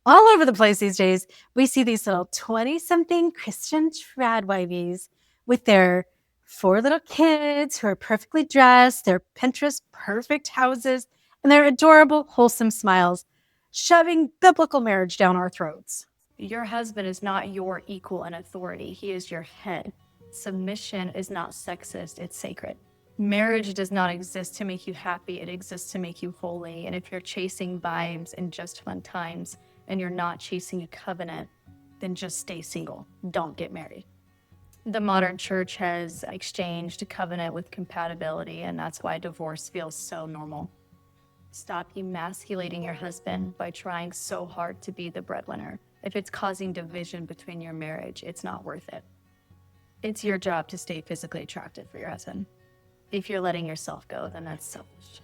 all over the place these days, we see these little 20-something Christian trad wivies with their 4 little kids who are perfectly dressed, their Pinterest perfect houses, and their adorable, wholesome smiles, shoving biblical marriage down our throats. Your husband is not your equal in authority. He is your head. Submission is not sexist, it's sacred. Marriage does not exist to make you happy, it exists to make you holy. And if you're chasing vibes and just fun times and you're not chasing a covenant, then just stay single. Don't get married. The modern church has exchanged covenant with compatibility, and that's why divorce feels so normal. Stop emasculating your husband by trying so hard to be the breadwinner. If it's causing division between your marriage, it's not worth it. It's your job to stay physically attractive for your husband. If you're letting yourself go, then that's selfish.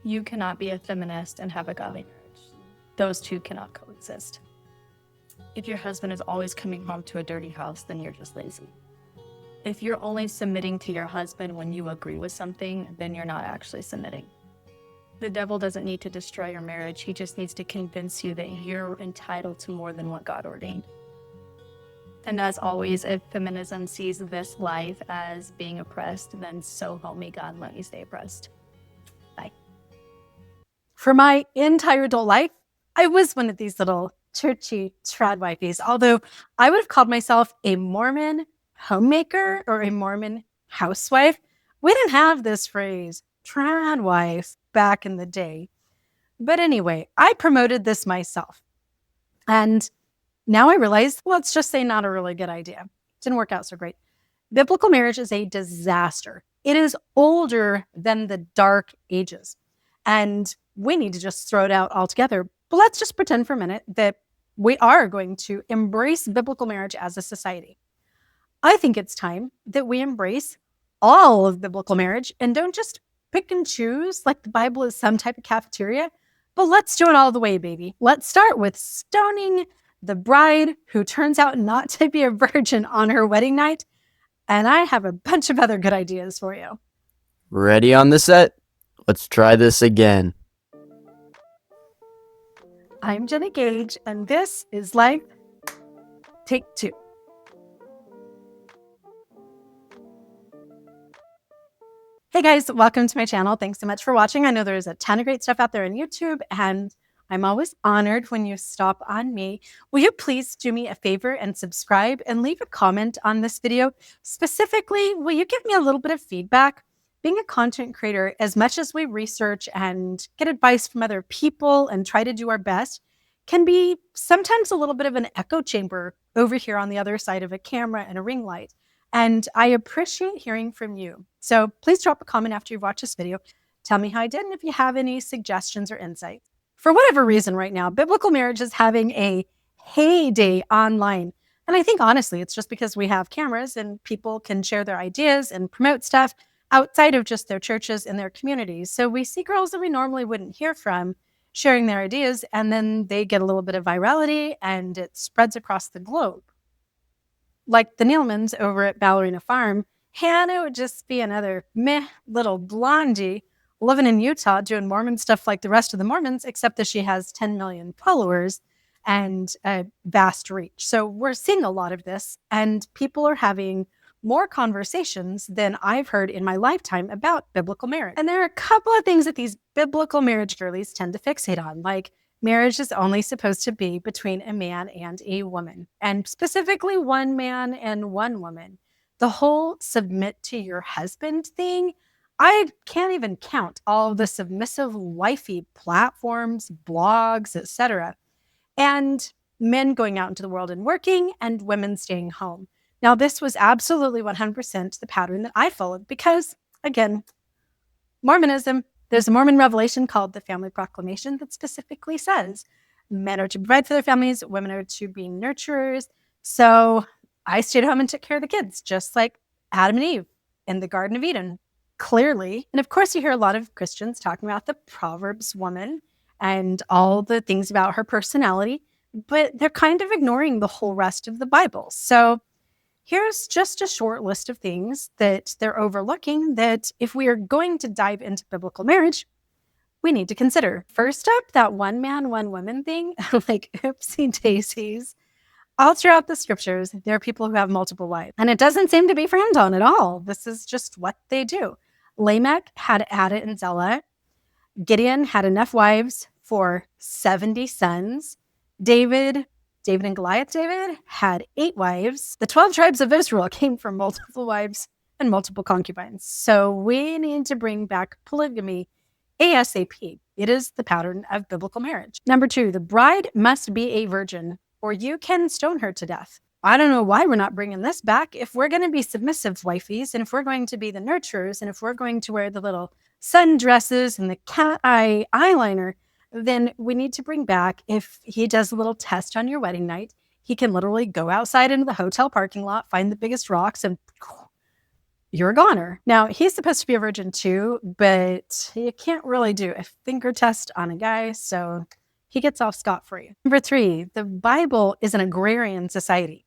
You cannot be a feminist and have a godly marriage. Those two cannot coexist. If your husband is always coming home to a dirty house, then you're just lazy. If you're only submitting to your husband when you agree with something, then you're not actually submitting. The devil doesn't need to destroy your marriage. He just needs to convince you that you're entitled to more than what God ordained. And as always, if feminism sees this life as being oppressed, then so help me God, let me stay oppressed. Bye. For my entire adult life, I was one of these little churchy trad wifeys, although I would have called myself a Mormon homemaker or a Mormon housewife. We didn't have this phrase, trad wife, back in the day. But anyway, I promoted this myself. And now I realize, well, let's just say not a really good idea. Didn't work out so great. Biblical marriage is a disaster. It is older than the Dark Ages. And we need to just throw it out altogether. But let's just pretend for a minute that we are going to embrace biblical marriage as a society. I think it's time that we embrace all of biblical marriage and don't just pick and choose like the Bible is some type of cafeteria, but let's do it all the way, baby. Let's start with stoning the bride who turns out not to be a virgin on her wedding night. And I have a bunch of other good ideas for you. Ready on the set? Let's try this again. I'm Jenna Gage, and this is Life Take 2. Hey guys, welcome to my channel. Thanks so much for watching. I know there's a ton of great stuff out there on YouTube, and I'm always honored when you stop on me. Will you please do me a favor and subscribe and leave a comment on this video? Specifically, will you give me a little bit of feedback? Being a content creator, as much as we research and get advice from other people and try to do our best, can be sometimes a little bit of an echo chamber over here on the other side of a camera and a ring light. And I appreciate hearing from you. So please drop a comment after you've watched this video. Tell me how I did and if you have any suggestions or insights. For whatever reason right now, biblical marriage is having a heyday online. And I think honestly, it's just because we have cameras and people can share their ideas and promote stuff outside of just their churches and their communities. So we see girls that we normally wouldn't hear from sharing their ideas, and then they get a little bit of virality and it spreads across the globe. Like the Nealmans over at Ballerina Farm, Hannah would just be another meh little blondie living in Utah doing Mormon stuff like the rest of the Mormons, except that she has 10 million followers and a vast reach. So we're seeing a lot of this, and people are having more conversations than I've heard in my lifetime about biblical marriage. And there are a couple of things that these biblical marriage girlies tend to fixate on, like marriage is only supposed to be between a man and a woman, and specifically one man and one woman. The whole submit to your husband thing, I can't even count all the submissive wifey platforms, blogs, etc. And men going out into the world and working and women staying home. Now, this was absolutely 100% the pattern that I followed because, again, Mormonism, there's a Mormon revelation called the Family Proclamation that specifically says men are to provide for their families, women are to be nurturers. So I stayed home and took care of the kids, just like Adam and Eve in the Garden of Eden, clearly. And of course, you hear a lot of Christians talking about the Proverbs woman and all the things about her personality, but they're kind of ignoring the whole rest of the Bible. So here's just a short list of things that they're overlooking that if we are going to dive into biblical marriage, we need to consider. First up, that one man, one woman thing, like oopsie daisies. All throughout the scriptures, there are people who have multiple wives, and it doesn't seem to be frowned on at all. This is just what they do. Lamech had Ada and Zillah. Gideon had enough wives for 70 sons. David and Goliath David had 8 wives. The 12 tribes of Israel came from multiple wives and multiple concubines. So we need to bring back polygamy ASAP. It is the pattern of biblical marriage. Number 2, the bride must be a virgin, or you can stone her to death. I don't know why we're not bringing this back. If we're going to be submissive wifeys, and if we're going to be the nurturers, and if we're going to wear the little sundresses and the cat eye eyeliner, then we need to bring back, if he does a little test on your wedding night, he can literally go outside into the hotel parking lot, find the biggest rocks, and you're a goner. Now, he's supposed to be a virgin too, but you can't really do a finger test on a guy, so he gets off scot-free. Number 3, the Bible is an agrarian society.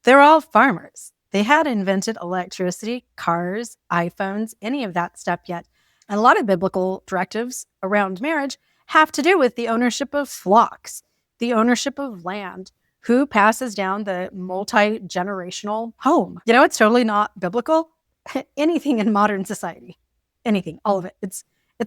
They're all farmers. They hadn't invented electricity, cars, iPhones, any of that stuff yet. And a lot of biblical directives around marriage have to do with the ownership of flocks, the ownership of land, who passes down the multi-generational home. You know, it's totally not biblical. Anything in modern society, anything, all of it. It's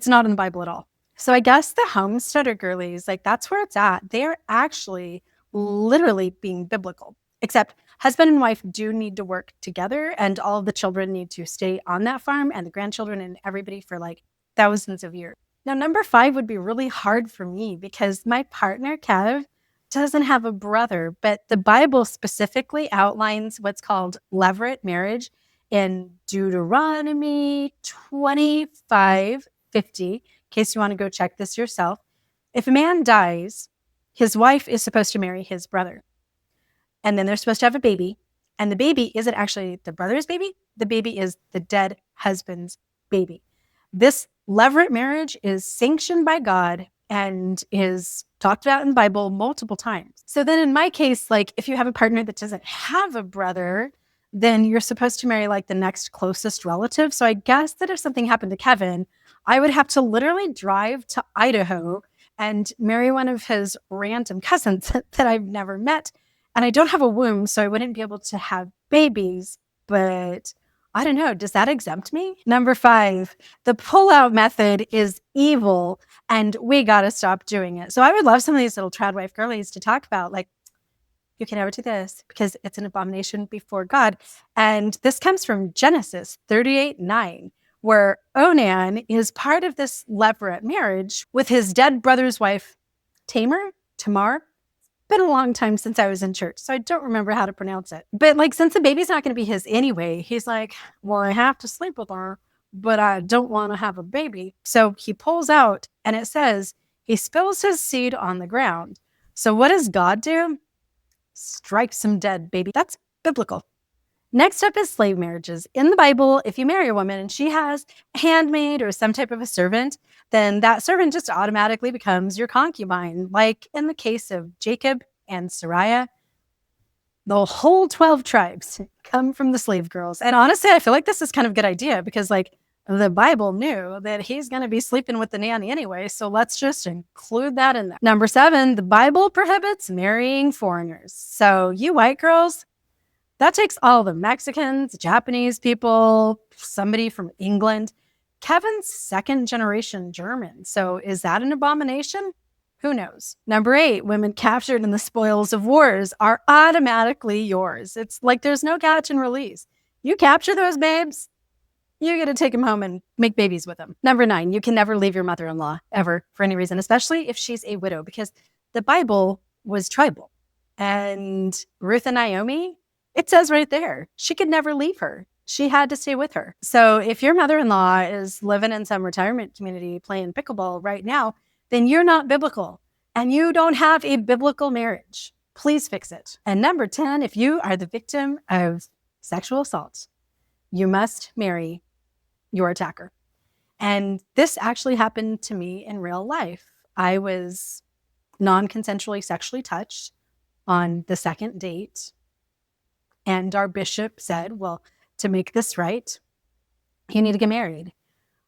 not in the Bible at all. So I guess the homesteader girlies, like that's where it's at. They're actually literally being biblical, except husband and wife do need to work together, and all of the children need to stay on that farm, and the grandchildren and everybody for like thousands of years. Now, number 5 would be really hard for me because my partner, Kev, doesn't have a brother, but the Bible specifically outlines what's called levirate marriage in Deuteronomy 25:50, in case you want to go check this yourself. If a man dies, his wife is supposed to marry his brother. And then they're supposed to have a baby. And the baby isn't actually the brother's baby. The baby is the dead husband's baby. This levirate marriage is sanctioned by God and is talked about in the Bible multiple times. So then in my case, like if you have a partner that doesn't have a brother, then you're supposed to marry like the next closest relative. So I guess that if something happened to Kevin, I would have to literally drive to Idaho and marry one of his random cousins that I've never met. And I don't have a womb, so I wouldn't be able to have babies, but I don't know. Does that exempt me? Number 5, the pull-out method is evil, and we got to stop doing it. So I would love some of these little trad wife girlies to talk about, like, you can never do this because it's an abomination before God. And this comes from Genesis 38:9, where Onan is part of this levirate marriage with his dead brother's wife, Tamar. Been a long time since I was in church, so I don't remember how to pronounce it. But like, since the baby's not going to be his anyway, he's like, well, I have to sleep with her, but I don't want to have a baby. So he pulls out, and it says he spills his seed on the ground. So what does God do? Strikes him dead, baby. That's biblical. Next up is slave marriages. In the Bible, if you marry a woman and she has a handmaid or some type of a servant, then that servant just automatically becomes your concubine. Like in the case of Jacob and Sariah, the whole 12 tribes come from the slave girls. And honestly, I feel like this is kind of a good idea because like the Bible knew that he's going to be sleeping with the nanny anyway. So let's just include that in there. Number 7, the Bible prohibits marrying foreigners. So you white girls, that takes all the Mexicans, Japanese people, somebody from England. Kevin's 2nd generation German. So is that an abomination? Who knows? Number 8, women captured in the spoils of wars are automatically yours. It's like there's no catch and release. You capture those babes, you get to take them home and make babies with them. Number 9, you can never leave your mother-in-law ever for any reason, especially if she's a widow, because the Bible was tribal. And Ruth and Naomi, it says right there, she could never leave her. She had to stay with her. So if your mother-in-law is living in some retirement community playing pickleball right now, then you're not biblical and you don't have a biblical marriage. Please fix it. And number 10, if you are the victim of sexual assault, you must marry your attacker. And this actually happened to me in real life. I was non-consensually sexually touched on the 2nd date. And our bishop said, well, to make this right, you need to get married.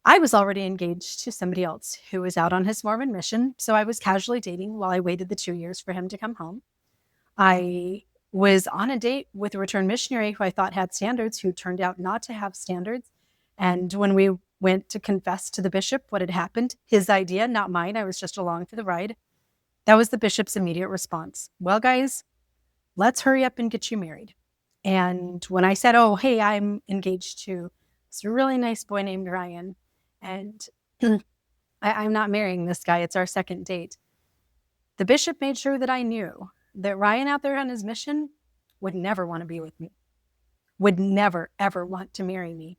I was already engaged to somebody else who was out on his Mormon mission, so I was casually dating while I waited the 2 years for him to come home. I was on a date with a return missionary who I thought had standards, who turned out not to have standards. And when we went to confess to the bishop what had happened, his idea, not mine, I was just along for the ride, that was the bishop's immediate response. Well, guys, let's hurry up and get you married. And when I said, oh, hey, I'm engaged to this really nice boy named Ryan, and I'm not marrying this guy, it's our second date, the bishop made sure that I knew that Ryan out there on his mission would never want to be with me, would never, ever want to marry me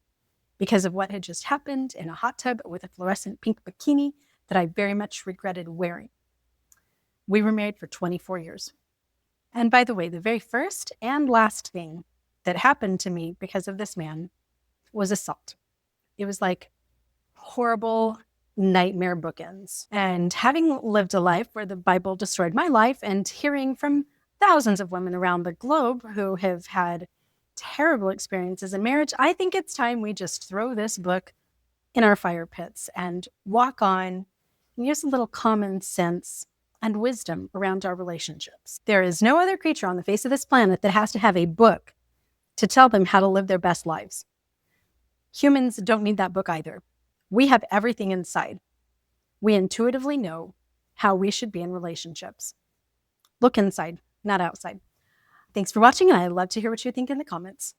because of what had just happened in a hot tub with a fluorescent pink bikini that I very much regretted wearing. We were married for 24 years. And by the way, the very first and last thing that happened to me because of this man was assault. It was like horrible nightmare bookends. And having lived a life where the Bible destroyed my life and hearing from thousands of women around the globe who have had terrible experiences in marriage, I think it's time we just throw this book in our fire pits and walk on and use a little common sense and wisdom around our relationships. There is no other creature on the face of this planet that has to have a book to tell them how to live their best lives. Humans don't need that book either. We have everything inside. We intuitively know how we should be in relationships. Look inside, not outside. Thanks for watching, and I'd love to hear what you think in the comments.